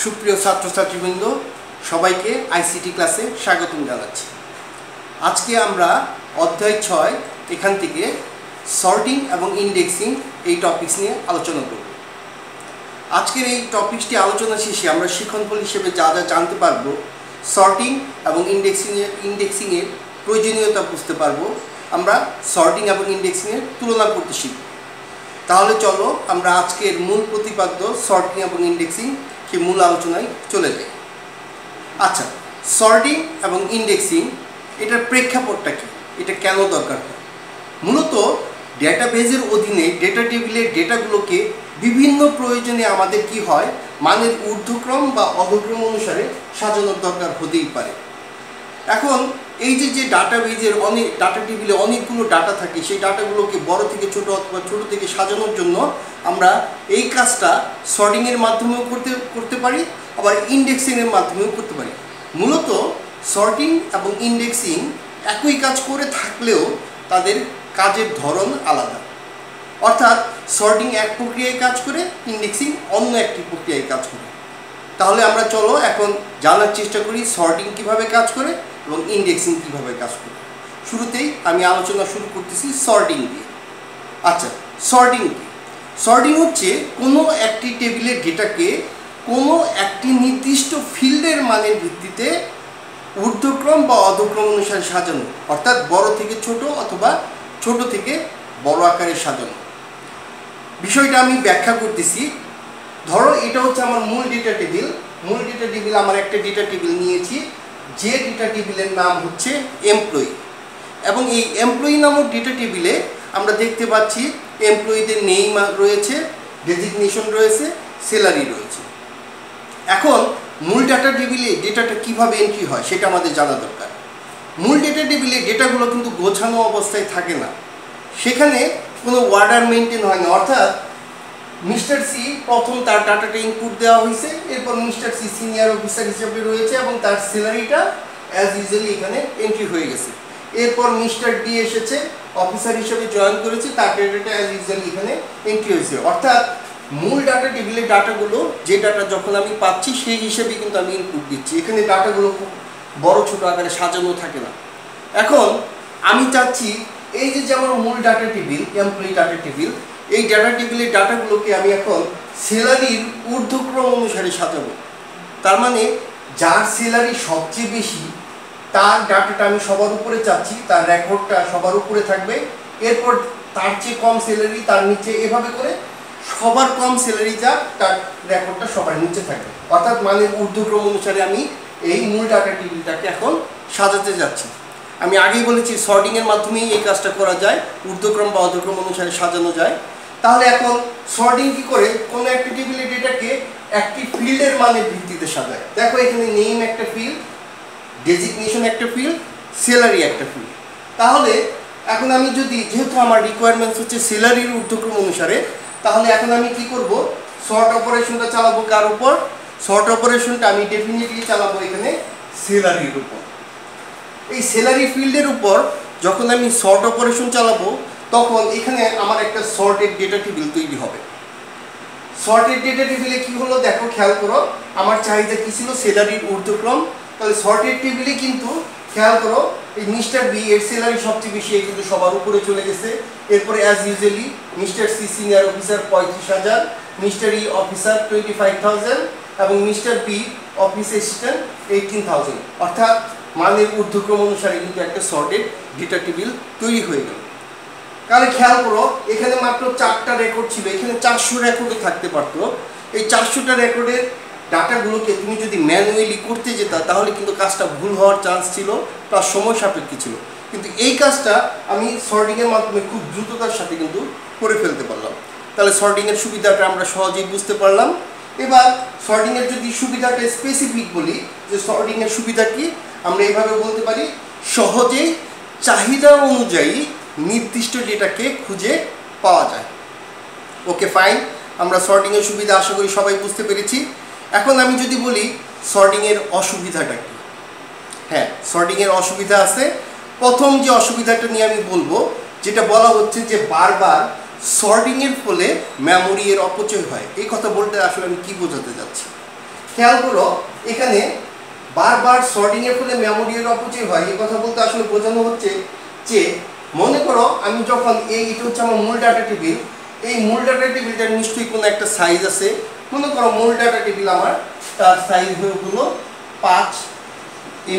সুপ্রিয় ছাত্রছাত্রীবৃন্দ সবাইকে আইসিটি ক্লাসে স্বাগতম জানাচ্ছি। আজকে আমরা অধ্যায় 6 এখান থেকে সর্টিং এবং ইন্ডেক্সিং এই টপিকস নিয়ে আলোচনা করব। আজকের এই টপিকটি আলোচনা শেষে আমরা শিক্ষণফল হিসেবে যা যা জানতে পারবো, সর্টিং এবং ইন্ডেক্সিংয়ের প্রয়োজনীয়তা বুঝতে পারবো, আমরা সর্টিং এবং ইন্ডেক্সিংয়ের তুলনা করতে শিখব। তাহলে চলো আমরা আজকের মূল প্রতিপাদ্য সর্টিং এবং ইন্ডেক্সিং কি মূল আলোচনায় চলে যাই। আচ্ছা, সর্টিং এবং ইন্ডেক্সিং এটার প্রেক্ষাপটটা কি, এটা কেন দরকার হয়? মূলত ডেটাবেজের অধীনে ডেটা টেবিলের ডেটাগুলোকে বিভিন্ন প্রয়োজনে আমাদের কি হয়, মানের ঊর্ধ্বক্রম বা অধক্রম অনুসারে সাজানোর দরকার হতেই পারে। এখন এই যে ডাটাবেজের ডাটা টেবিলে অনেকগুলো ডাটা থাকে, সেই ডাটাগুলোকে বড় থেকে ছোট অথবা ছোট থেকে সাজানোর জন্য আমরা এই কাজটা সর্টিংয়ের মাধ্যমেও করতে পারি, আবার ইন্ডেক্সিংয়ের মাধ্যমেও করতে পারি। মূলত সর্টিং এবং ইন্ডেক্সিং একই কাজ করে থাকলেও তাদের কাজের ধরন আলাদা। অর্থাৎ সর্টিং এক প্রক্রিয়ায় কাজ করে, ইন্ডেক্সিং অন্য একটি প্রক্রিয়ায় কাজ করে। তাহলে আমরা চলো এখন জানার চেষ্টা করি সর্টিং কিভাবে কাজ করে এবং ইন্ডেক্সিং কিভাবে কাজ করে। শুরুতেই আমি আলোচনা শুরু করতেছি সর্টিং দিয়ে। আচ্ছা, সর্টিং কি? সর্টিং হচ্ছে কোনো একটি টেবিলের ডেটাকে কোনো একটি নির্দিষ্ট ফিল্ডের মানের ভিত্তিতে ঊর্ধ্বক্রম বা অধক্রম অনুসারে সাজানো, অর্থাৎ বড় থেকে ছোট অথবা ছোট থেকে বড় আকারে সাজানো। বিষয়টা আমি ব্যাখ্যা করতেছি। ধরো এটা হচ্ছে আমার মূল ডেটা টেবিল। মূল ডেটা টেবিল আমার একটা ডেটা টেবিল নিয়েছি, যে ডেটা টেবিলের নাম হচ্ছে এমপ্লয়ি। এবং এই এমপ্লয়ি নামক ডেটা টেবিলে আমরা দেখতে পাচ্ছি এমপ্লয়িদের নেম রয়েছে, ডেজিগনেশন রয়েছে, স্যালারি রয়েছে। এখন মূল ডাটা টেবিলে ডেটাটা কিভাবে এন্ট্রি হয় সেটা আমাদের জানা দরকার। মূল ডেটা টেবিলে ডেটাগুলো কিন্তু গোছানো অবস্থায় থাকে না, সেখানে কোনো অর্ডার মেনটেন হয় না। অর্থাৎ মিস্টার সি প্রথম তার ডাটাটা ইনপুট দেওয়া হয়েছে, এরপর মিস্টার সি সিনিয়র অফিসার হিসেবে রয়েছে এবং তার স্যালারিটা অ্যাজ ইউজুয়ালি এখানে এন্ট্রি হয়ে গেছে। এরপর মিস্টার ডি এসেছে, অফিসার হিসেবে জয়েন করেছে, তার ডেটাটা অ্যাজ ইউজুয়ালি এখানে এন্ট্রি হয়েছে। অর্থাৎ মূল ডাটা টেবিলের ডাটাগুলো, যে ডাটা যখন আমি পাচ্ছি সেই হিসেবে কিন্তু আমি ইনপুট দিচ্ছি। এখানে ডাটাগুলো খুব বড় ছোট আকারে সাজানো থাকে না। এখন আমি চাচ্ছি এই যে আমার মূল data table, employee data table, এই ডাটা টেবিলের ডাটাগুলোকে আমি এখন স্যালারির ঊর্ধ্বক্রম অনুসারে সাজাবো। তার মানে যার স্যালারি সবচেয়ে বেশি তার ডাটাটা আমি সবার উপরে চাচ্ছি, তার রেকর্ডটা সবার উপরে থাকবে। এরপর তার চেয়ে কম স্যালারি তার নিচে, এভাবে করে সবার কম স্যালারি যা তার রেকর্ডটা সবার নিচে থাকবে। অর্থাৎ মানের ঊর্ধ্বক্রম অনুসারে আমি এই মূল ডাটা টেবিলটাকে এখন সাজাতে যাচ্ছি। আমি আগেই বলেছি সর্টিংয়ের মাধ্যমেই এই কাজটা করা যায়, ঊর্ধ্বক্রম বা অধক্রম অনুসারে সাজানো যায়। তাহলে এখন সর্টিং কি করে কোনো একটা টেবিলের ডেটাকে একটি ফিল্ডের মানের ভিত্তিতে সাজায়। দেখো এখানে নেম একটা ফিল্ড, ডেজিগনেশন একটা ফিল্ড, স্যালারি একটা ফিল্ড। তাহলে এখন আমি যেহেতু আমার রিকোয়ারমেন্টস হচ্ছে স্যালারির ঊর্ধ্বক্রম অনুসারে, তাহলে এখন আমি কি করব, সর্ট অপারেশনটা চালাবো কার উপর? সর্ট অপারেশনটা আমি ডেফিনেটলি চালাবো এখানে স্যালারির উপর। এই স্যালারি ফিল্ডের উপর যখন আমি সর্ট অপারেশন চালাবো, তখন এখানে আমার একটা সর্টেড ডেটা টেবিল তৈরি হবে। সর্টেড ডেটা টেবিলে কি হলো দেখো, খেয়াল করো, আমার চাহিদা কি ছিল? স্যালারির ঊর্ধ্বক্রম। তাহলে সর্টেড টেবিলে কিন্তু খেয়াল করো এই মিস্টার বি এর স্যালারি সবচেয়ে বেশি, কিন্তু সবার উপরে চলে গেছে। এরপরে as usually mister C senior officer 35,000, mister E officer 25,000 এবং মিস্টার বি অফিস অ্যাসিস্ট্যান্ট 18,000। অর্থাৎ মানের ঊর্ধ্বক্রম অনুসারে কিন্তু একটা সর্টেড ডেটা টেবিল তৈরি হয়ে গেল। তাহলে খেয়াল করো এখানে মাত্র 4টা রেকর্ড ছিল, এখানে 400 রেকর্ডও থাকতে পারতো। এই 400টা রেকর্ডের ডাটাগুলোকে তুমি যদি ম্যানুয়ালি করতে যেতা তাহলে কিন্তু কাজটা ভুল হওয়ার চান্স ছিল, প্লাস সময় সাপেক্ষে ছিল। কিন্তু এই কাজটা আমি সর্টিংয়ের মাধ্যমে খুব দ্রুততার সাথে কিন্তু করে ফেলতে পারলাম। তাহলে সর্টিংয়ের সুবিধাটা আমরা সহজেই বুঝতে পারলাম। এবার সর্টিংয়ের যদি সুবিধাটা স্পেসিফিক বলি, যে সর্টিংয়ের সুবিধা কি, আমরা এইভাবে বলতে পারি, সহজেই চাহিদা অনুযায়ী নির্দিষ্ট ডেটাকে খুঁজে পাওয়া যায়। ওকে ফাইন, আমরা সর্টিংয়ের সুবিধা আশা করি সবাই বুঝতে পেরেছি। এখন আমি যদি বলি সর্টিংয়ের অসুবিধাটা কি? হ্যাঁ, সর্টিংয়ের অসুবিধা আছে। প্রথম যে অসুবিধাটা নিয়ে আমি বলবো, যেটা বলা হচ্ছে যে বারবার সর্টিংয়ের ফলে মেমোরি এর অপচয় হয়। এই কথা বলতে আসলে আমি কি বোঝাতে যাচ্ছি? খেয়াল করো এখানে বারবার সর্টিং এর ফলে মেমোরির অপচয় হয়, এই কথা বলতে আসলে বোঝানো হচ্ছে যে মনে করো আমি যখন এটা হচ্ছে আমার মূল ডাটা টেবিল, এই মূল ডাটা টেবিলটার নিশ্চয়ই কোনো একটা সাইজ আছে। মনে করো মূল ডাটা টেবিল আমার তার সাইজ হলো 5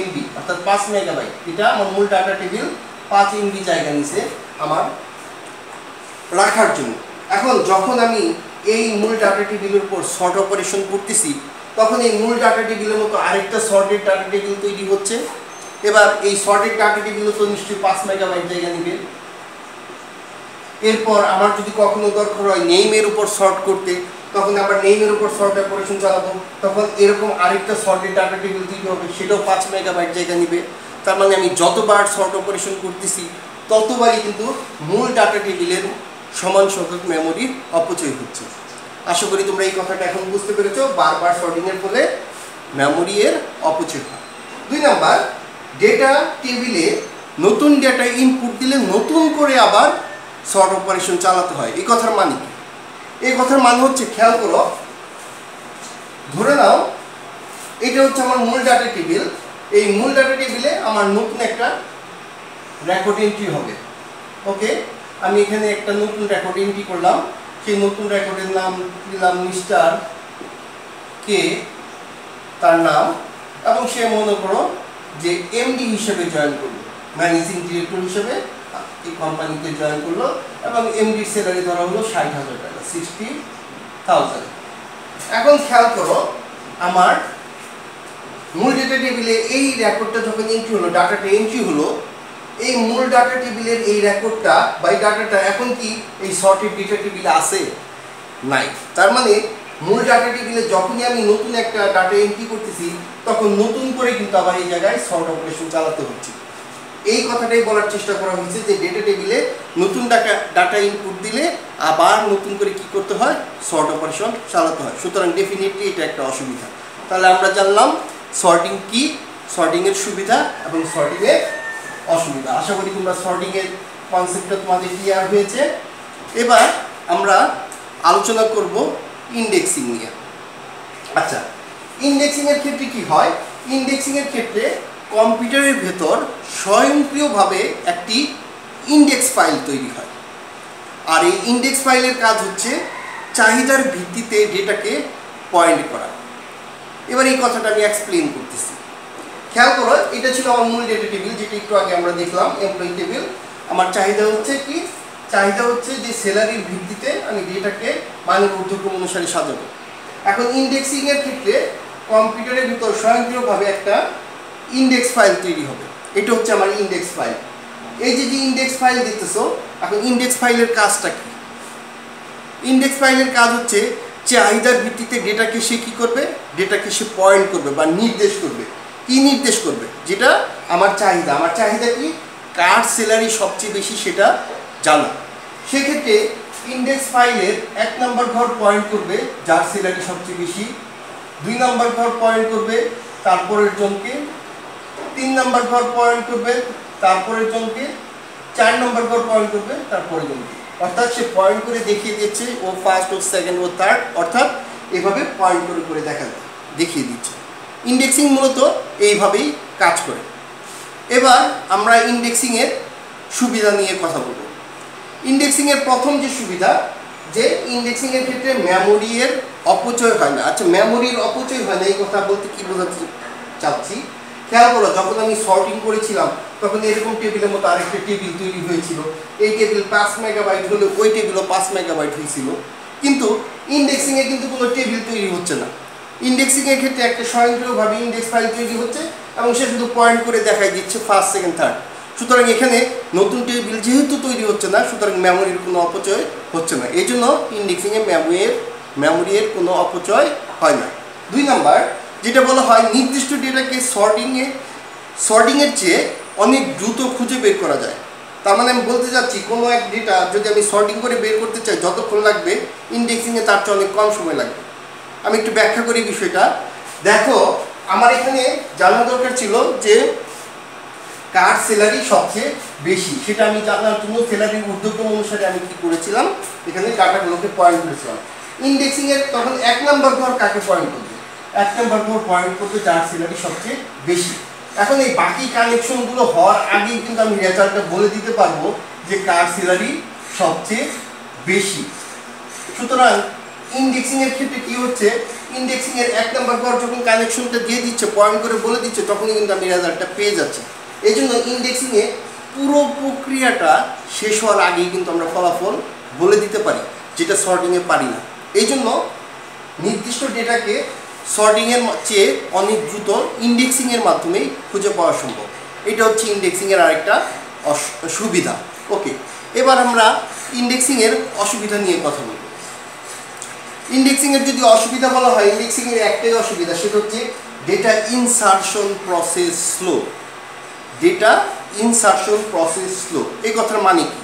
MB অর্থাৎ 5 মেগাবাইট। এটা আমার মূল ডাটা টেবিল 5 MB জায়গা নিছে আমার রাখার জন্য। এখন যখন আমি এই মূল ডাটা টেবিলের উপর সর্ট অপারেশন করতেছি তখন এই মূল ডাটা টেবিলের মতো আরেকটা সর্টেড ডাটা টেবিল তৈরি হচ্ছে। এবার এই সর্টেড ডাটা টেবিলও তো নিশ্চয়ই 5 মেগাবাইট জায়গা নেবে। এরপর আমার যদি কখনো দরকার হয় নেইমের উপর সর্ট করতে, তখন আবার নেইমের উপর সর্ট অপারেশন চালাবো, তখন এরকম আরেকটা সর্টেড ডাটা টেবিল তৈরি হবে, সেটাও 5 মেগাবাইট জায়গা নেবে। তার মানে আমি যতবার সর্ট অপারেশন করতেছি ততবারই কিন্তু মূল ডাটা টেবিলের সমান সংখ্যক মেমোরির অপচয় হচ্ছে। আশা করি তোমরা এই কথাটা এখন বুঝতে পেরেছো, বারবার সর্টিংয়ের ফলে মেমোরি এর অপচয় হয়। 2 নাম্বার, ডেটা টেবিলে নতুন ডেটা ইনপুট দিলে নতুন করে আবার সর্ট অপারেশন চালাতে হয়। এই কথার মানে কি? এই কথার মানে হচ্ছে, খেয়াল করো, ধরে নাও এটা হচ্ছে আমার মূল ডাটা টেবিল। এই মূল ডাটা টেবিলে আমার নতুন একটা রেকর্ড এন্ট্রি হবে। ওকে, আমি এখানে একটা নতুন রেকর্ড এন্ট্রি করলাম। সেই নতুন রেকর্ডের নাম দিলাম মিস্টার কে, তার নাম, এবং সে মনে করো যে এমডি হিসেবে জয়েন করলো, ম্যানেজিং ডিরেক্টর হিসেবে এই কোম্পানিতে জয়েন করলো, এবং এমডির স্যালারি ধরা হলো 60,000 টাকা, 60,000। এখন খেয়াল করো আমার মূল ডেটা টেবিলে এই রেকর্ডটা যখন এন্ট্রি হলো, ডাটাটা এন্ট্রি হলো, এই মূল ডাটা টেবিলের এই রেকর্ডটা বা এই ডাটাটা এখন কি এই সর্টেড ডেটা টেবিলে আছে? নাই। তার মানে মূল ডাটা টেবিলে যখনই আমি নতুন একটা ডাটা এন্ট্রি করতেছি তখন নতুন করে কিন্তু আবার এই জায়গায় সর্ট অপারেশন চালাতে হচ্ছে। এই কথাটাই বলার চেষ্টা করা হয়েছে যে ডেটা টেবিলে নতুন ডাটা ইনপুট দিলে আবার নতুন করে কি করতে হয়? সর্ট অপারেশন চালাতে হয়। সুতরাং ডেফিনেটলি এটা একটা অসুবিধা। তাহলে আমরা জানলাম সর্টিং কি, সর্টিং এর সুবিধা এবং সর্টিং এর অসুবিধা। আশা করি তোমরা সর্টিং এর কনসেপ্টটা তোমাদের ক্লিয়ার হয়েছে। এবার আমরা আলোচনা করব ইন্ডেক্সিং নিয়ে। আচ্ছা, ইন্ডেক্সিং এর ক্ষেত্রে কি হয়? ইন্ডেক্সিং এর ক্ষেত্রে কম্পিউটারের ভেতর স্বয়ংক্রিয়ভাবে একটি ইন্ডেক্স ফাইল তৈরি হয়। আর এই ইন্ডেক্স ফাইলের কাজ হচ্ছে চাহিদার ভিত্তিতে ডেটাকে পয়েন্ট করা। এবার এই কথাটা আমি এক্সপ্লেইন করতেছি। খেয়াল করো, এটা ছিল আমার মূল ডেটা টেবিল, যেটা একটু আগে আমরা দেখলাম, এমপ্লয়ি টেবিল। আমার চাহিদা হচ্ছে কি? চাহিদা হচ্ছে যে স্যালারির ভিত্তিতে আমি ডেটাকে মানের ঊর্ধ্বক্রম অনুসারে সাজাবো। এখন ইন্ডেক্সিং এর ক্ষেত্রে কম্পিউটারের ভিতর স্বয়ংক্রিয়ভাবে একটা ইন্ডেক্স ফাইল তৈরি হবে। এটা হচ্ছে আমার ইন্ডেক্স ফাইল। এই যে ইন্ডেক্স ফাইল দেখতেছো, এখন ইন্ডেক্স ফাইলের কাজটা কি? ইন্ডেক্স ফাইলের কাজ হচ্ছে চাহিদার ভিত্তিতে ডেটাকে সে কী করবে? ডেটাকে সে পয়েন্ট করবে বা নির্দেশ করবে। কি নির্দেশ করবে? যেটা আমার চাহিদা। আমার চাহিদা কি? কার স্যালারি সবচেয়ে বেশি সেটা জানা। সেক্ষেত্রে ইন্ডেক্স ফাইলের 1 নম্বর ঘর পয়েন্ট করবে যার স্যালারি সবচেয়ে বেশি, 2 নম্বর ঘর পয়েন্ট করবে তারপরের জনকে, 3 নম্বর ঘর পয়েন্ট করবে তারপরের জনকে, 4 নম্বর ঘর পয়েন্ট করবে তারপরের জনকে। অর্থাৎ সে পয়েন্ট করে দেখিয়ে দিচ্ছে ও ফার্স্ট, ও সেকেন্ড, ও থার্ড, অর্থাৎ এভাবে পয়েন্ট করে করে দেখিয়ে দিচ্ছে। ইন্ডেক্সিং মূলত এইভাবেই কাজ করে। এবার আমরা ইন্ডেক্সিংয়ের সুবিধা নিয়ে কথা বলব। ইন্ডেক্সিংয়ের প্রথম যে সুবিধা, যে ইন্ডেক্সিংয়ের ক্ষেত্রে মেমোরির অপচয় হয় না। আচ্ছা, মেমোরির অপচয় হয় না এই কথা বলতে কী বোঝাতে চাচ্ছি? খেয়াল করো, যখন আমি সর্টিং করেছিলাম তখন এরকম টেবিলের মতো আরেকটা টেবিল তৈরি হয়েছিল। এই টেবিল 5 মেগাবাইট হলে ওই টেবিলও 5 মেগাবাইট হয়েছিল। কিন্তু ইন্ডেক্সিংয়ে কিন্তু কোনো টেবিল তৈরি হচ্ছে না। ইন্ডেক্সিংয়ের ক্ষেত্রে একটা স্বয়ংক্রিয়ভাবে ইন্ডেক্স ফাইল তৈরি হচ্ছে এবং সে শুধু পয়েন্ট করে দেখাই দিচ্ছে ফার্স্ট, সেকেন্ড, থার্ড। সুতরাং এখানে নতুন টেবিল যেহেতু তৈরি হচ্ছে না, সুতরাং মেমোরির কোনো অপচয় হচ্ছে না। এই জন্য ইন্ডেক্সিংয়ে মেমোরির কোনো অপচয় হয় না। 2 নাম্বার, যেটা বলা হয় নির্দিষ্ট ডেটাকে সর্টিংয়ের চেয়ে অনেক দ্রুত খুঁজে বের করা যায়। তার মানে আমি বলতে চাচ্ছি, কোনো এক ডেটা যদি আমি সর্টিং করে বের করতে চাই, যতক্ষণ লাগবে ইন্ডেক্সিংয়ে তার চেয়ে অনেক কম সময় লাগবে। আমি একটু ব্যাখ্যা করি বিষয়টা। দেখো, আমার এখানে জানা দরকার ছিল যে কার স্যালারি সবচেয়ে বেশি, সেটা আমি জানার জন্য স্যালারির ঊর্ধ্বক্রম অনুসারে আমি কী করেছিলাম, এখানে ডাটাগুলোকে পয়েন্ট করেছিলাম। ইন্ডেক্সিংয়ের তখন 1 নম্বর ঘর কাকে পয়েন্ট করবে? 1 নম্বর ঘর পয়েন্ট করবে যার স্যালারি সবচেয়ে বেশি। এখন এই বাকি কানেকশনগুলো হওয়ার আগেই কিন্তু আমি রেজাল্টটা বলে দিতে পারবো যে কার স্যালারি সবচেয়ে বেশি। সুতরাং ইন্ডেক্সিং এর ক্ষেত্রে কি হচ্ছে, ইন্ডেক্সিং এর 1 নম্বর ঘর যখন কানেকশনটা দিয়ে দিচ্ছে, পয়েন্ট করে বলে দিচ্ছে, তখনই কিন্তু আমি রেজাল্টটা পেয়ে যাচ্ছি। এই জন্য ইন্ডেক্সিং এ পুরো প্রক্রিয়াটা শেষ হওয়ার আগেই কিন্তু আমরা ফলাফল বলে দিতে পারি, যেটা সর্টিং এ পারি না। এই জন্য নির্দিষ্ট ডেটাকে সর্টিং এর চেয়ে অনেক দ্রুত ইন্ডেক্সিং এর মাধ্যমেই খুঁজে পাওয়া সম্ভব। এটা হচ্ছে ইন্ডেক্সিং এর আরেকটা সুবিধা। ওকে, এবার আমরা ইন্ডেক্সিং এর অসুবিধা নিয়ে কথা বলব। ইন্ডেক্সিং এর যদি অসুবিধা বলা হয়, ইন্ডেক্সিং এর একটাই অসুবিধা, সেটা হচ্ছে data insertion process slow. Data insertion process slow, এই কথার মানে কি?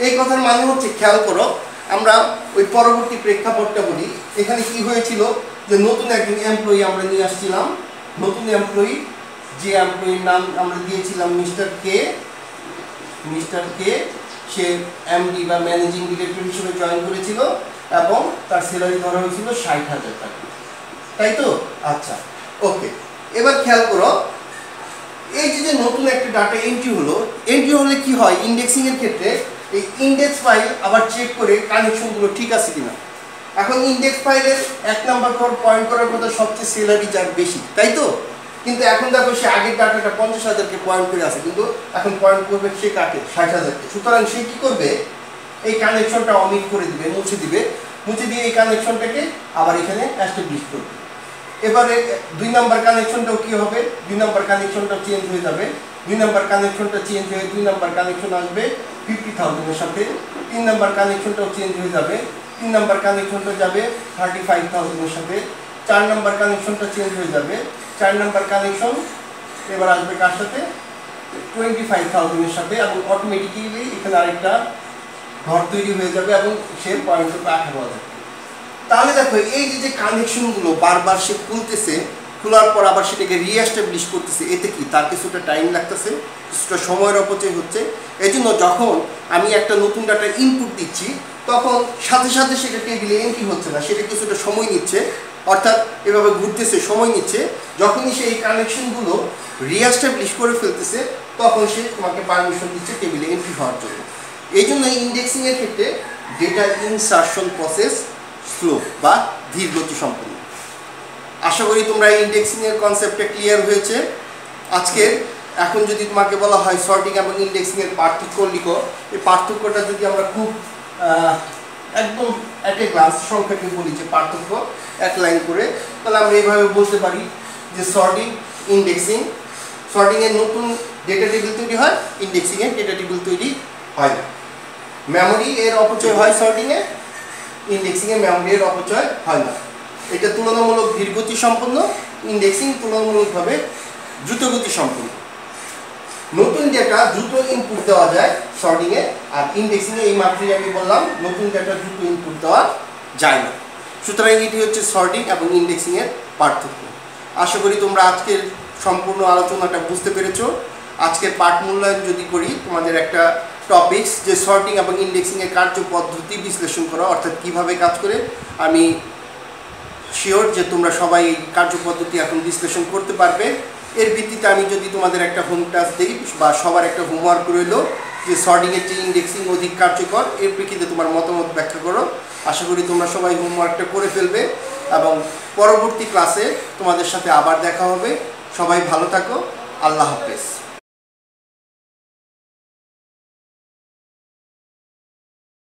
এই কথার মানে হচ্ছে, খেয়াল করো, আমরা ওই পরবর্তী প্রেক্ষাপটটা বলি। এখানে কি হয়েছিল, যে নতুন একজন এমপ্লয়ি আমরা নিয়ে আসছিলাম। নতুন এমপ্লয়ি, যে এমপ্লয়ির নাম আমরা দিয়েছিলাম মিস্টার কে। সে এমডি বা ম্যানেজিং ডিরেক্টর হিসেবে জয়েন করেছিল এবং তার স্যালারি ধরা হয়েছিল 60,000 টাকা, তাই তো? আচ্ছা, ওকে, এবার খেয়াল করো, এই যে নতুন একটা ডাটা এন্ট্রি হলে কি হয়, ইন্ডেক্সিং এর ক্ষেত্রে এই ইন্ডেক্স ফাইল আবার চেক করে কানেকশনগুলো ঠিক আছে কিনা। এখন ইন্ডেক্স ফাইলের 1 নম্বর ঘর পয়েন্ট করার কথা সবচেয়ে স্যালারি যার বেশি, তাই তো? কিন্তু এখন দেখো সে আগের ডাটাটা 50,000কে পয়েন্ট করে আছে, কিন্তু এখন পয়েন্ট করবে সে কাকে, 60,000কে। সুতরাং সে কি করবে, এই কানেকশনটা অমিট করে দিবে, মুছে দিয়ে এই কানেকশনটাকে আবার এখানে এস্টাবলিশ করবে। এবারে 2 নম্বর কানেকশনটাও কি হবে, 2 নম্বর কানেকশনটাও চেঞ্জ হয়ে যাবে। 2 নম্বর কানেকশনটা চেঞ্জ হয়ে 2 নম্বর কানেকশন আসবে 50,000 এর সাথে। 3 নম্বর কানেকশনটাও চেঞ্জ হয়ে যাবে, 3 নম্বর কানেকশনটা যাবে 35,000 এর সাথে। 4 নম্বর কানেকশনটা চেঞ্জ হয়ে যাবে, 4 নম্বর কানেকশন এবার আসবে কার সাথে, 25,000 এর সাথে, এবং অটোমেটিক্যালি এখানে আরেকটা ঘর তৈরি হয়ে যাবে এবং সে পয়েন্ট করবে 18,000। তাহলে দেখো, এই যে কানেকশনগুলো বারবার সে খুলতেছে, খোলার পর আবার সেটাকে রিএস্টাবলিশ করতেছে, এতে কি তার কিছুটা টাইম লাগতেছে, কিছুটা সময়ের অপচয় হচ্ছে। এই জন্য যখন আমি একটা নতুন ডাটা ইনপুট দিচ্ছি, তখন সাথে সাথে সেটা টেবিলে এন্ট্রি হচ্ছে না, সেটা কিছুটা সময় নিচ্ছে, অর্থাৎ এভাবে ঘুরতেছে, সময় নিচ্ছে। যখনই সে এই কানেকশনগুলো রিএস্টাবলিশ করে ফেলতেছে, তখন সে তোমাকে পারমিশন দিচ্ছে টেবিলে এন্ট্রি হওয়ার জন্য। এই জন্য ইন্ডেক্সিং এর ক্ষেত্রে ডেটা ইনসারশন প্রসেস স্লো বা ধীর গতি সম্পন্ন। আশা করি তোমরা ইন্ডেক্সিং এর কনসেপ্টটা ক্লিয়ার হয়েছে। আজকে এখন যদি তোমাকে বলা হয় সর্টিং এবং ইন্ডেক্সিং এর পার্থক্য লিখো, এই পার্থক্যটা যদি আমরা খুব একদম একটা গ্লাস সংখ্যাকে বলি যে পার্থক্য 1 লাইন করে, তাহলে আমরা এইভাবে বলতে পারি যে সর্টিং এর নতুন ডেটা টেবিল তৈরি হয়, ইন্ডেক্সিং এর ডেটা টেবিল তৈরি হয় না। মেমোরি এর অপচয় হয় সর্টিং এ, ইন্ডেক্সিং এ মেমোরি এর অপচয় হয় না। এটা তুলনামূলক ধীরগতি সম্পন্ন, ইন্ডেক্সিং তুলনামূলকভাবে দ্রুতগতি সম্পন্ন। নতুন ডেটা দ্রুত ইনপুট দেওয়া যায় সর্টিং এ, আর ইন্ডেক্সিং এ এই মাত্রই আমি বললাম নতুন ডেটা দ্রুত ইনপুট দেওয়া যায় না। সুতরাং এটি হচ্ছে সর্টিং এবং ইন্ডেক্সিং এর পার্থক্য। আশা করি তোমরা আজকের সম্পূর্ণ আলোচনাটা বুঝতে পেরেছো। আজকের পাঠ মূল্যায়ন যদি করি, তোমাদের একটা টপিকস যে সর্টিং এবং ইন্ডেক্সিং এর কার্য পদ্ধতি বিশ্লেষণ করা, অর্থাৎ কিভাবে কাজ করে, আমি শিওর যে তোমরা সবাই এই কার্যপদ্ধতি এখন বিশ্লেষণ করতে পারবে। এর ভিত্তিতে আমি যদি তোমাদের একটা হোম টাস্ক দিই বা সবার একটা হোমওয়ার্ক রইল যে সর্টিংয়ের চেয়ে ইন্ডেক্সিং অধিক কার্যকর, এর প্রেক্ষিতে তোমার মতামত ব্যাখ্যা করো। আশা করি তোমরা সবাই হোমওয়ার্কটা করে ফেলবে এবং পরবর্তী ক্লাসে তোমাদের সাথে আবার দেখা হবে। সবাই ভালো থাকো, আল্লাহ হাফেজ।